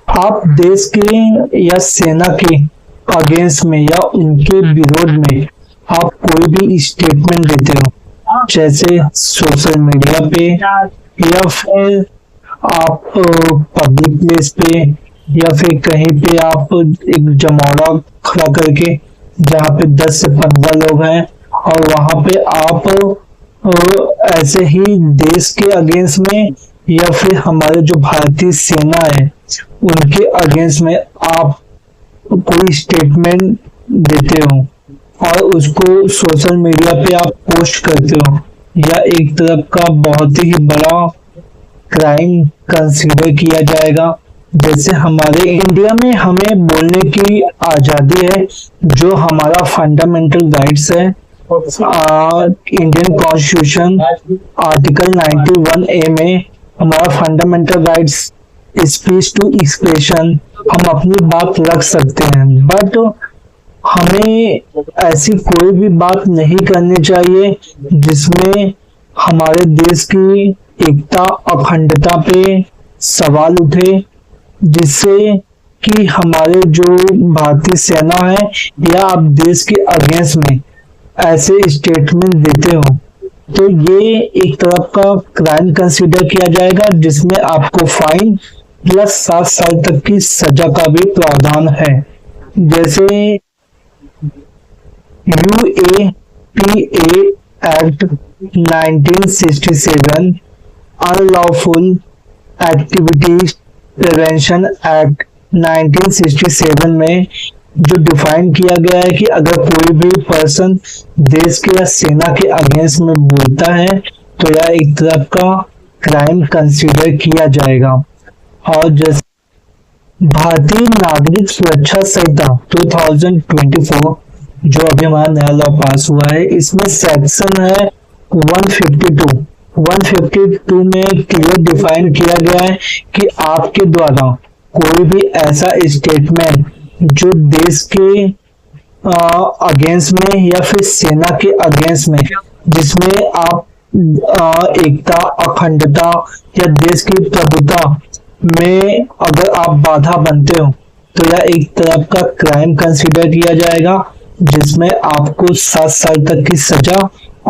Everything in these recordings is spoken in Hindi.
आप देश के या सेना के अगेंस्ट में या उनके विरोध में आप कोई भी स्टेटमेंट देते हो, जैसे सोशल मीडिया पे या फिर आप पब्लिक प्लेस पे या फिर कहीं पे आप एक जमौरा खड़ा करके जहाँ पे 10 से 15 लोग हैं और वहां पे आप ऐसे ही देश के अगेंस्ट में या फिर हमारे जो भारतीय सेना है उनके अगेंस्ट में आप कोई स्टेटमेंट देते हो और उसको सोशल मीडिया पे आप पोस्ट करते हो, या एक तरफ का बहुत ही बड़ा क्राइम कंसीडर किया जाएगा। जैसे हमारे इंडिया में हमें बोलने की आजादी है, जो हमारा फंडामेंटल राइट्स है। इंडियन कॉन्स्टिट्यूशन आर्टिकल 91A में हमारा fundamental rights speech to expression, हम अपनी बात रख सकते हैं, बट हमें ऐसी कोई भी बात नहीं करनी चाहिए जिसमें हमारे देश की एकता अखंडता पे सवाल उठे, जिससे कि हमारे जो भारतीय सेना है या आप देश के अगेंस्ट में ऐसे स्टेटमेंट देते हो तो ये एक तरफ का क्राइम कंसीडर किया जाएगा, जिसमें आपको फाइन प्लस 7 साल तक की सजा का भी प्रावधान है। जैसे UAPA act 1967, unlawful activities prevention act 1967 में जो डिफाइन किया गया है कि अगर कोई भी पर्सन देश के या सेना के अगेंस्ट में बोलता है तो यह एक तरफ का क्राइम कंसीडर किया जाएगा। और जैसे भारतीय नागरिक सुरक्षा संहिता 2024 जो अभी हमारा नया लॉ पास हुआ है, इसमें सेक्शन है 152 में क्लियर डिफाइन किया गया है कि आपके द्वारा कोई भी ऐसा स्टेटमेंट जो देश के अगेंस्ट में या फिर सेना के अगेंस्ट में, जिसमें आप एकता अखंडता या देश की प्रभुता में अगर आप बाधा बनते हो तो यह एक तरफ का क्राइम कंसीडर किया जाएगा, जिसमें आपको 7 साल तक की सजा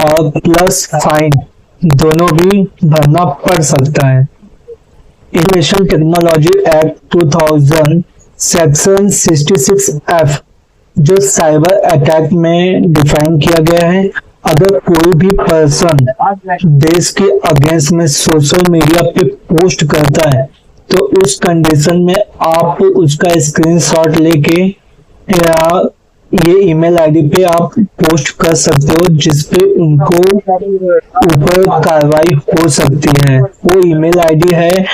और प्लस फाइन दोनों भी भरना पड़ सकता है। Information technology act 2000 section 66F जो साइबर अटैक में डिफाइन किया गया है, अगर कोई भी पर्सन देश के अगेंस्ट में सोशल मीडिया पे पोस्ट करता है तो उस कंडीशन में आप उसका स्क्रीनशॉट लेके या ये ईमेल आईडी पे आप पोस्ट कर सकते हो, जिसपे उनको ऊपर कार्रवाई हो सकती है। वो ईमेल आईडी है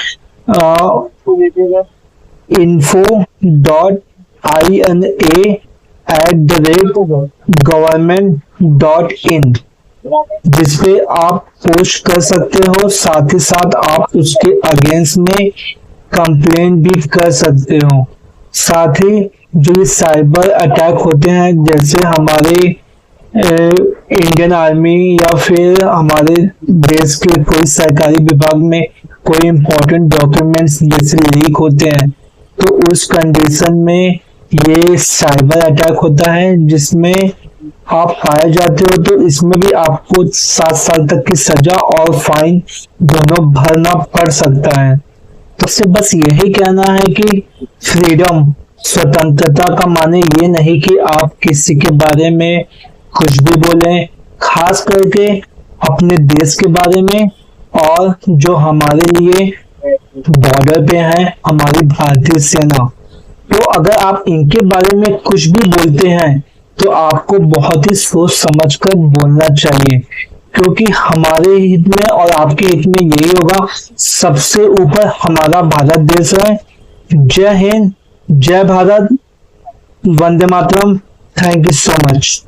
info.ina@government.in, जिसपे आप पोस्ट कर सकते हो। साथ ही साथ आप उसके अगेंस्ट में कंप्लेंट भी कर सकते हो। साथ ही जो ये साइबर अटैक होते हैं, जैसे हमारे इंडियन आर्मी या फिर हमारे देश के कोई सरकारी विभाग में कोई इंपॉर्टेंट डॉक्यूमेंट्स जैसे लीक होते हैं, तो उस कंडीशन में ये साइबर अटैक होता है जिसमें आप पाए जाते हो, तो इसमें भी आपको 7 साल तक की सजा और फाइन दोनों भरना पड़ सकता है। तो इससे बस यही कहना है कि फ्रीडम स्वतंत्रता का माने ये नहीं कि आप किसी के बारे में कुछ भी बोलें, खास करके अपने देश के बारे में और जो हमारे लिए बॉर्डर पे है हमारी भारतीय सेना। तो अगर आप इनके बारे में कुछ भी बोलते हैं तो आपको बहुत ही सोच समझकर बोलना चाहिए, क्योंकि हमारे हित में और आपके हित में यही होगा। सबसे ऊपर हमारा भारत देश है। जय हिंद, जय भारत, वंदे मातरम। Thank you so much.